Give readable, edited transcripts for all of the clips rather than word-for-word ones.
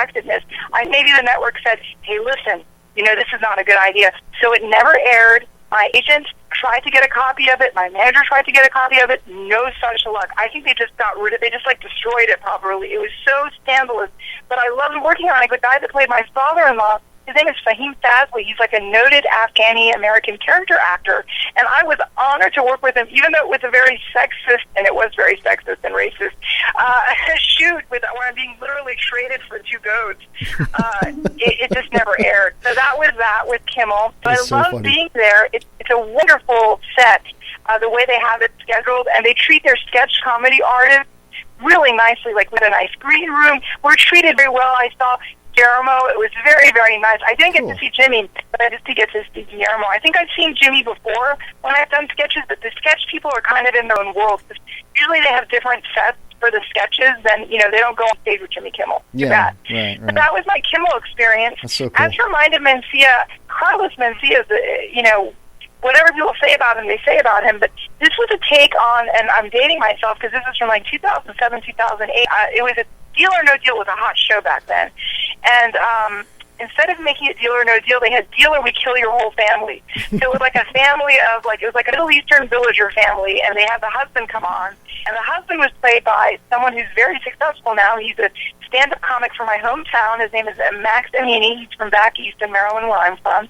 unexpectedness. Maybe the network said, hey, listen, this is not a good idea. So it never aired. My agent tried to get a copy of it. My manager tried to get a copy of it. No such luck. I think they just got rid of it. They just destroyed it properly. It was so scandalous. But I loved working on it. The guy that played my father-in-law, his name is Fahim Fazli. He's a noted Afghani-American character actor. And I was honored to work with him, even though it was a very sexist, and it was very sexist and racist, shoot where I'm being literally traded for two goats. It just never aired. So that was that with Kimmel. But I love being there. It's a wonderful set, the way they have it scheduled. And they treat their sketch comedy artists really nicely, with a nice green room. We're treated very well. I saw Guillermo. It was very, very nice. I didn't get to see Jimmy, but I just did get to see Guillermo. I think I've seen Jimmy before when I've done sketches, but the sketch people are kind of in their own world. Usually they have different sets for the sketches, then, they don't go on stage with Jimmy Kimmel. Yeah, right. But that was my Kimmel experience. That's so cool. As for Mind of Mencia, Carlos Mencia is, whatever people say about him, they say about him, but this was a take on, and I'm dating myself because this is from 2007, 2008. It was a Deal or No Deal was a hot show back then. And instead of making it Deal or No Deal, they had Deal or We Kill Your Whole Family. So it was a family of, it was a Middle Eastern villager family, and they had the husband come on. And the husband was played by someone who's very successful now. He's a stand-up comic from my hometown. His name is Max Amini. He's from back east in Maryland, where I'm from.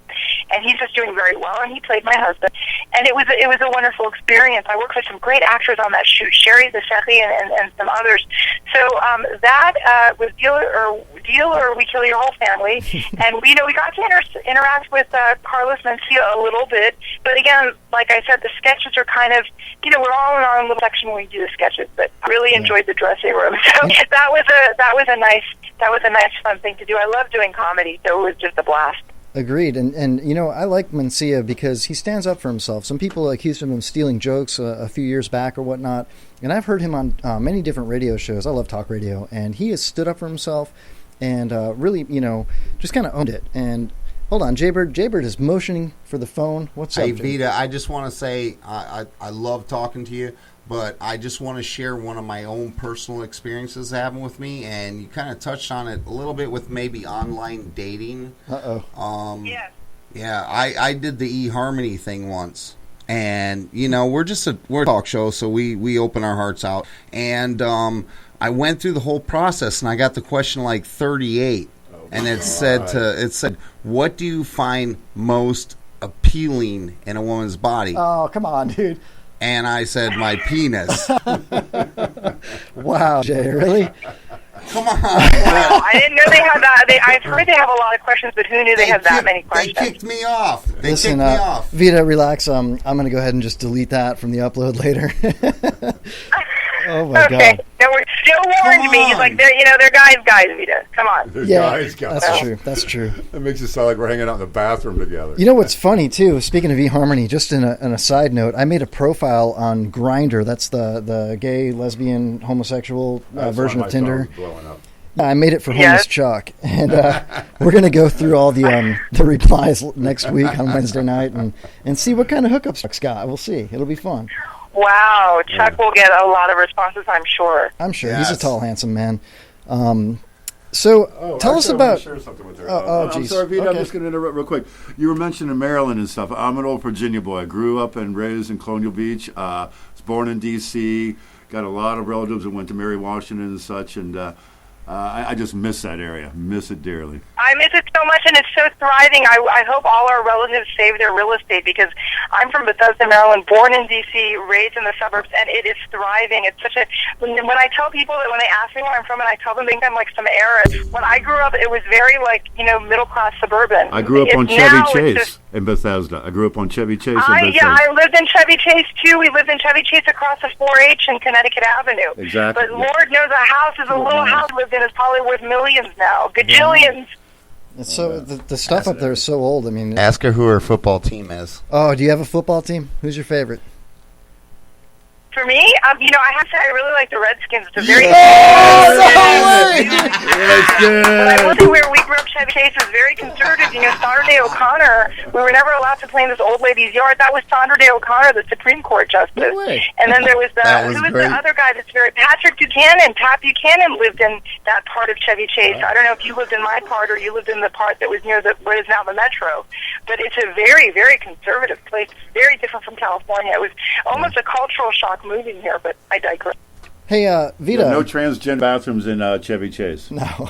And he's just doing very well, and he played my husband. And it was a wonderful experience. I worked with some great actors on that shoot, Sherry Zaseki and some others. So that was Deal or We Kill Your Whole Family. And we got to interact with Carlos Mencia a little bit. But again, like I said, the sketches are kind of, we're all in our own little section when we do the sketches. But I really enjoyed the dressing room. So that was a nice fun thing to do. I love doing comedy, so it was just a blast. Agreed. And I like Mencia because he stands up for himself. Some people accused him of stealing jokes a few years back or whatnot. And I've heard him on many different radio shows. I love talk radio. And he has stood up for himself and really, just kind of owned it. And hold on, Jaybird. Jaybird is motioning for the phone. What's up, Hey, Vida, I just want to say I love talking to you. But I just want to share one of my own personal experiences that happened with me, and you kind of touched on it a little bit with maybe online dating. Yeah. Yeah, I did the eHarmony thing once, and we're a talk show, so we open our hearts out, and I went through the whole process, and I got the question 38, and it said, what do you find most appealing in a woman's body? Oh, come on, dude. And I said, my penis. Wow, Jay, really? Come on. Wow, I didn't know they had that. I've heard they have a lot of questions, but who knew they had that many questions? They kicked me off. Listen, Vida, relax. I'm going to go ahead and just delete that from the upload later. Oh, my God. No, Joe warned me. He's like, they're guys, Vida. Come on. They're guys. That's true. That makes it sound like we're hanging out in the bathroom together. You know what's funny, too? Speaking of eHarmony, just in a side note, I made a profile on Grindr. That's the gay, lesbian, homosexual version of Tinder. I made it for Homeless Chuck. And we're going to go through all the replies next week on Wednesday night and see what kind of hookups Chuck's got. We'll see. It'll be fun. Wow, Chuck will get a lot of responses, I'm sure. Yes. He's a tall, handsome man. Tell us about. Share something with her. I'm sorry, Pete. Okay. I'm just going to interrupt real quick. You were mentioning Maryland and stuff. I'm an old Virginia boy. I grew up and raised in Colonial Beach. Was born in D.C. Got a lot of relatives that went to Mary Washington and such, and I just miss that area. Miss it dearly. I miss it so much, and it's so thriving. I hope all our relatives save their real estate because I'm from Bethesda, Maryland, born in D.C., raised in the suburbs, and it is thriving. It's such a when I tell people that when they ask me where I'm from, and I tell them they think I'm like some heiress. When I grew up, it was very middle class suburban. I grew up on Chevy Chase in Bethesda. I lived in Chevy Chase, too. We lived in Chevy Chase across the 4-H in Connecticut Avenue. Exactly. But Lord knows a house is a little house we lived in is probably worth millions now, gajillions. It's so the stuff up there is so old. I mean, ask her who her football team is. Oh, do you have a football team? Who's your favorite? For me, I have to say I really like the Redskins. It's a very Redskins. I will say we grew up Chevy Chase is very conservative. Sandra Day O'Connor, we were never allowed to play in this old lady's yard. That was Sandra Day O'Connor, the Supreme Court Justice. No way. And then there was the great. the other guy that's Patrick Buchanan. Pat Buchanan lived in that part of Chevy Chase. I don't know if you lived in my part or you lived in the part that was near what is now the Metro. But it's a very, very conservative place. Very different from California. It was almost a cultural shock moving here, but I digress. Hey, Vida. No transgender bathrooms in Chevy Chase. No.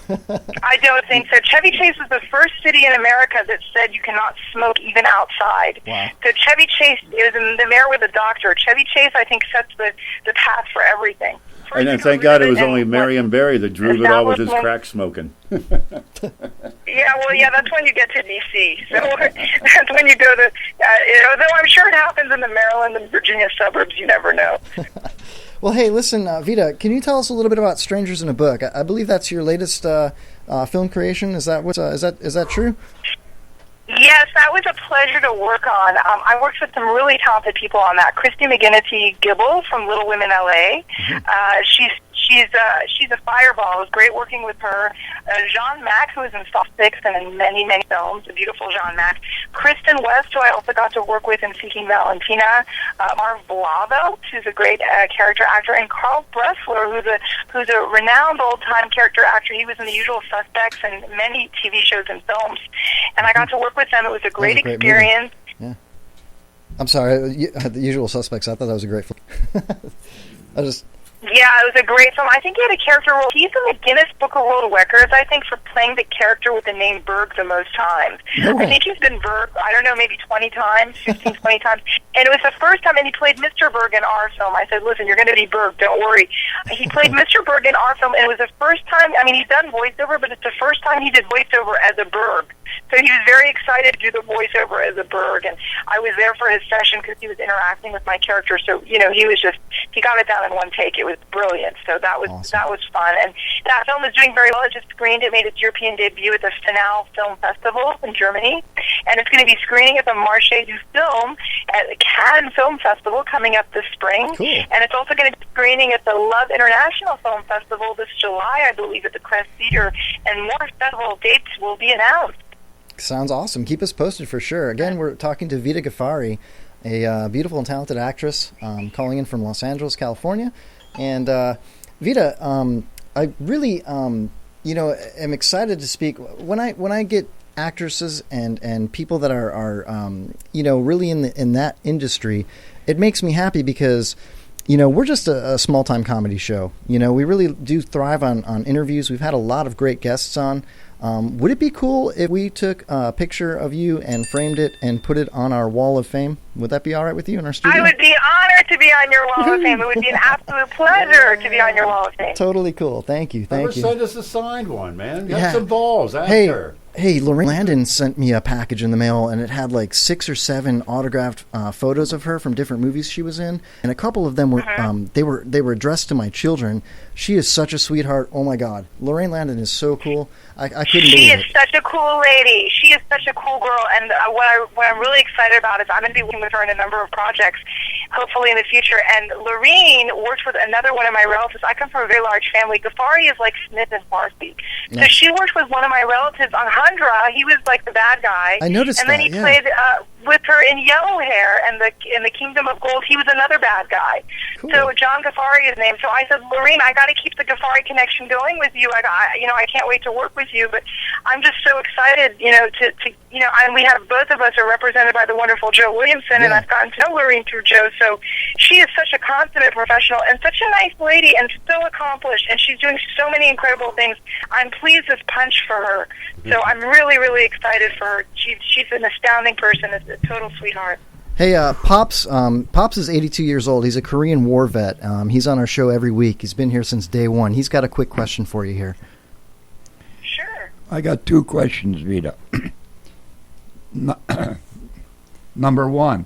I don't think so. Chevy Chase was the first city in America that said you cannot smoke even outside. Wow. So Chevy Chase is in the mayor with a doctor. Chevy Chase, I think, sets the path for everything. And then thank God it was only Marion Barry that drove it all with his crack smoking. Yeah, that's when you get to D.C. So that's when you go to, though I'm sure it happens in the Maryland and Virginia suburbs, you never know. Well, hey, listen, Vida, can you tell us a little bit about Strangers in a Book? I believe that's your latest film creation. Is that is that true? Yes, that was a pleasure to work on. I worked with some really talented people on that. Christy McGinnity Gibble from Little Women LA. She's a fireball. It was great working with her. Jean Mack, who is in Soft Six and in many, many films, a beautiful Jean Mack. Kristen West, who I also got to work with in Seeking Valentina. Marv Blavo, who's a great character actor, and Carl Bressler, who's a renowned old-time character actor. He was in The Usual Suspects and many TV shows and films. And I got to work with them. It was a great experience. Yeah. I'm sorry, The Usual Suspects. I thought that was a great film. Yeah, it was a great film. I think he had a character role. He's in the Guinness Book of World Records, I think, for playing the character with the name Brugge the most times. No way. I think he's been Brugge, I don't know, maybe 20 times, 15, 20 times. And it was the first time, and he played Mr. Brugge in our film. I said, listen, you're going to be Brugge, don't worry. He played Mr. Brugge in our film, and it was the first time, he's done voiceover, but it's the first time he did voiceover as a Brugge. So he was very excited to do the voiceover as a Brugge, and I was there for his session because he was interacting with my character. So, he got it down in one take. It was brilliant. So that was awesome. That was fun. And that film is doing very well. It just screened. It made its European debut at the Finale Film Festival in Germany. And it's going to be screening at the Marché du Film at the Cannes Film Festival coming up this spring. Cool. And it's also going to be screening at the Love International Film Festival this July, I believe, at the Crest Theater. And more festival dates will be announced. Sounds awesome. Keep us posted for sure. Again, we're talking to Vida Ghaffari, a beautiful and talented actress calling in from Los Angeles, California. And Vida, I really, am excited to speak. When I get actresses and people that are really in that industry, it makes me happy because, we're just a small-time comedy show. We really do thrive on interviews. We've had a lot of great guests on. Would it be cool if we took a picture of you and framed it and put it on our wall of fame? Would that be all right with you in our studio? I would be honored to be on your wall of fame. It would be an absolute pleasure to be on your wall of fame. Totally cool. Thank you. Send us a signed one, man. Got some balls. Hey, Lorraine Landon sent me a package in the mail, and it had like 6 or 7 autographed photos of her from different movies she was in, and a couple of them were they were addressed to my children. She is such a sweetheart. Oh my God, Lorraine Landon is so cool. I couldn't believe it. She is such a cool lady. She is such a cool girl, and what I'm really excited about is I'm going to be working with her in a number of projects, hopefully in the future. And Lorraine works with another one of my relatives. I come from a very large family. Ghaffari is like Smith and Farsi. So she worked with one of my relatives on Hundra. He was like the bad guy. I noticed and then he played with her in Yellow Hair and in the Kingdom of Gold. He was another bad guy. Cool. So John Ghaffari is his name. So I said, Lorraine, I got to keep the Ghaffari connection going with you. I can't wait to work with you. But I'm just so excited, and we have both of us are represented by the wonderful Joe Williamson, and I've gotten to know Lorraine through Joe. So she is such a consummate professional and such a nice lady and so accomplished, and she's doing so many incredible things. I'm pleased as punch for her. So I'm really, really excited for her. She's an astounding person, a total sweetheart. Hey, Pops is 82 years old. He's a Korean War vet. He's on our show every week. He's been here since day one. He's got a quick question for you here. Sure. I got 2 questions, Vida. Number 1,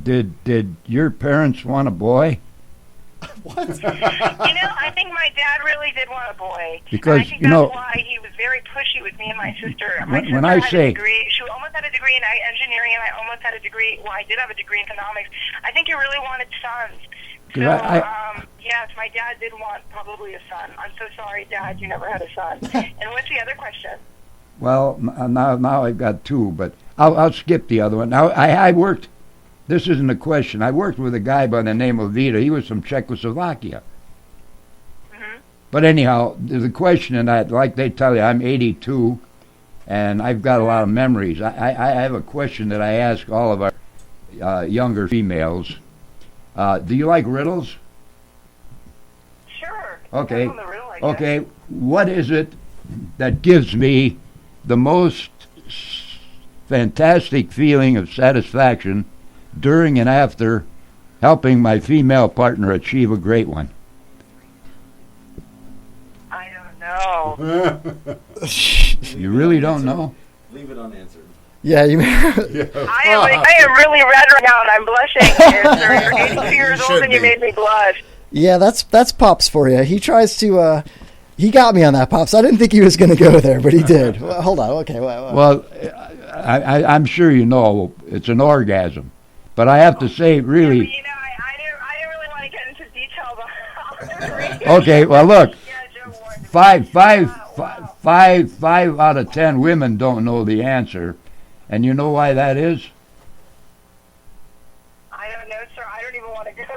did your parents want a boy? What? I think my dad really did want a boy. Because, I think that's why he was very pushy with me and my sister. My sister when I had say... a degree. She almost had a degree in engineering, and I almost had a degree. Well, I did have a degree in economics. I think he really wanted sons. So, yes, my dad did want probably a son. I'm so sorry, Dad, you never had a son. And what's the other question? Well, now I've got two, but I'll skip the other one. Now, I worked, this isn't a question, I worked with a guy by the name of Vida. He was from Czechoslovakia. But anyhow, there's a question, and like they tell you, I'm 82, and I've got a lot of memories. I have a question that I ask all of our younger females. Do you like riddles? Sure. Okay. Depends on the riddle, I guess. Okay. What is it that gives me the most fantastic feeling of satisfaction during and after helping my female partner achieve a great one? I don't know. You really don't know? Leave it unanswered. Yeah, you. I am really red right now, and I'm blushing. Sir, you're 82 years old, and you made me blush. Yeah, that's Pops for you. He tries to. He got me on that, Pops. I didn't think he was going to go there, but he did. Well, hold on. Okay. Well, I'm sure you know it's an orgasm, but I have to say, really. Yeah, you know, I didn't really want to get into details on Okay. Well, look. Yeah, Joe warned me. Five out of 10 women don't know the answer, and you know why that is? I don't know, sir. I don't even want to go there.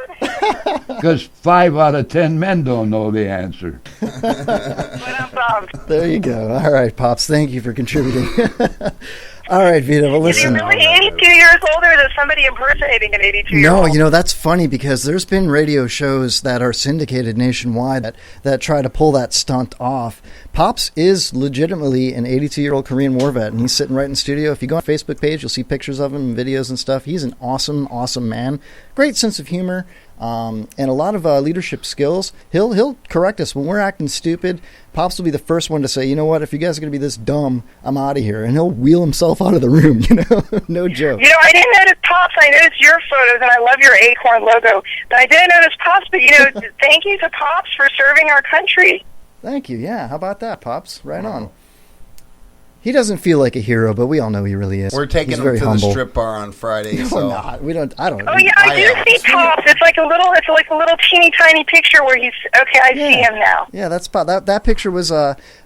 Because 5 out of 10 men don't know the answer. But I'm bummed. There you go. All right, Pops. Thank you for contributing. All right, Vida. Well, Is he listen. really 82 years old, or is it somebody impersonating an 82-year-old? No, you know, that's funny because there's been radio shows that are syndicated nationwide that try to pull that stunt off. Pops is legitimately an 82-year-old Korean War vet, and he's sitting right in the studio. If you go on our Facebook page, you'll see pictures of him, videos and stuff. He's an awesome, awesome man. Great sense of humor, and a lot of leadership skills. He'll correct us when we're acting stupid. Pops will be the first one to say, you know what, if you guys are going to be this dumb, I'm out of here. And he'll wheel himself out of the room, you know? No joke. You know, I didn't notice Pops. I noticed your photos, and I love your acorn logo. But I didn't notice Pops. But, you know, thank you to Pops for serving our country. Thank you. Yeah, how about that, Pops? Right on. He doesn't feel like a hero, but we all know he really is. We're taking He's him very to humble. the strip bar on Friday. No, so. we're not. We don't. I don't. Oh yeah, I do see Pops. It's like a little teeny tiny picture where he's okay. I see him now. Yeah, that's Pop. That picture was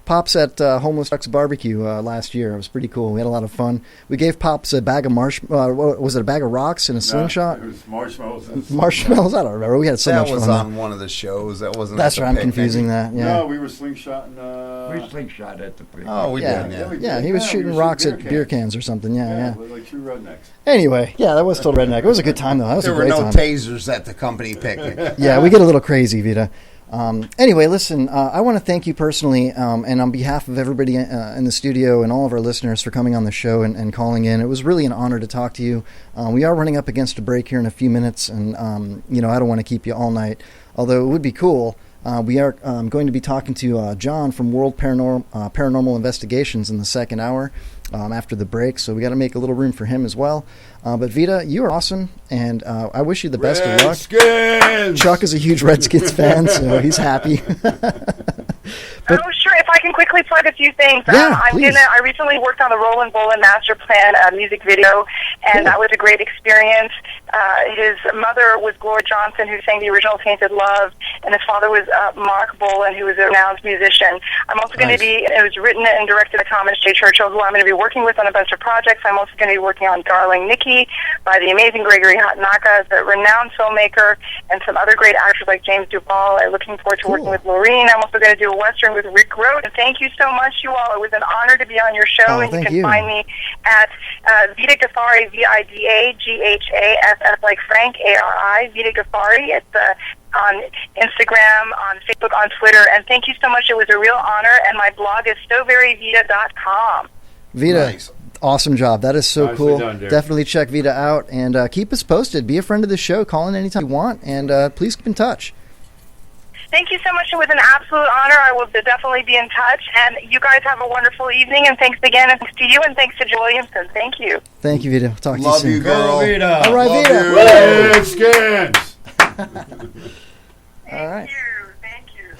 Pops at Homeless Ducks Barbecue last year. It was pretty cool. We had a lot of fun. We gave Pops a bag of was it a bag of rocks and a slingshot? It was marshmallows. Marshmallows. I don't remember. We had so much fun. That was on one of the shows. That wasn't. That's at the right. I'm picnic. confusing that. Yeah. No, we were slingshotting. We slingshot at the picnic. Oh, we Yeah. did. Yeah, he was shooting rocks at beer cans or something. Yeah. Like two rednecks. Anyway, yeah, that was total redneck. It was a good time though. That was There a were great no time. tasers at the company picnic. Yeah, we get a little crazy, Vida. Anyway, listen, I want to thank you personally, and on behalf of everybody in the studio and all of our listeners for coming on the show and calling in. It was really an honor to talk to you. We are running up against a break here in a few minutes, and you know, I don't want to keep you all night, although it would be cool. We are going to be talking to John from World Paranormal Investigations in the second hour after the break, so we got to make a little room for him as well. But Vida, you are awesome, and I wish you the best of luck. Redskins! Chuck is a huge Redskins fan, so he's happy. Oh, sure. If I can quickly plug a few things. Yeah, please. I recently worked on the Roland Bolin Master Plan music video, and that was a great experience. His mother was Gloria Johnson, who sang the original Tainted Love, and his father was Mark Bolin, who was a renowned musician. I'm also going to be, it was written and directed by Thomas J. Churchill, who I'm going to be working with on a bunch of projects. I'm also going to be working on Darling Nikki by the amazing Gregory Hatanaka, the renowned filmmaker, and some other great actors like James Duvall. I'm looking forward to working with Maureen. I'm also going to do a Western with Rick Rote. And thank you so much, you all. It was an honor to be on your show, and you can find me at Vida Ghaffari, Vidaghaffari, like Frank, ARI, Vida Ghaffari. It's on Instagram, on Facebook, on Twitter. And thank you so much. It was a real honor, and my blog is SoVeryVida.com. Vida, Nice. awesome job. That is so Nicely cool. done, Derek. Definitely check Vida out, and keep us posted. Be a friend of the show. Call in anytime you want, and please keep in touch. Thank you so much. It was an absolute honor. I will definitely be in touch. And you guys have a wonderful evening. And thanks again. And thanks to you. And thanks to Joe Williamson. Thank you. Thank you, Vida. Talk to Love you soon. you, girl. Vida. All right, Love Vida. you. Redskins! All right. Thank you.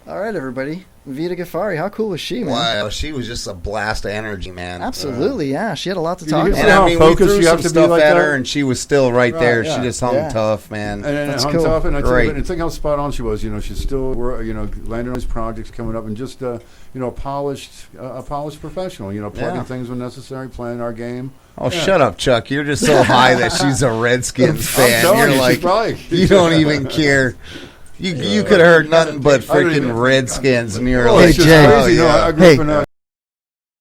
All right, everybody. Vida Ghaffari. How cool was she, man? Wow, she was just a blast of energy, man. Absolutely, yeah. She had a lot to You talk can about. see And how I mean, we focused threw you have some to be stuff like at that. her, and she was still right there. yeah. She just hung Yeah. tough, man. And That's hung cool. tough, and I Great. think how spot on she was. She's still, landing on these projects coming up, and just a polished professional. Plugging Yeah. things when necessary, playing our game. Oh, shut up, Chuck. You're just so high that she's a Redskins fan. telling You're you, she's like, probably- you don't even care. You could have heard nothing but freaking Redskins, and you're Oh, like, it's just Jay. oh, crazy. yeah. I grew Hey. up in a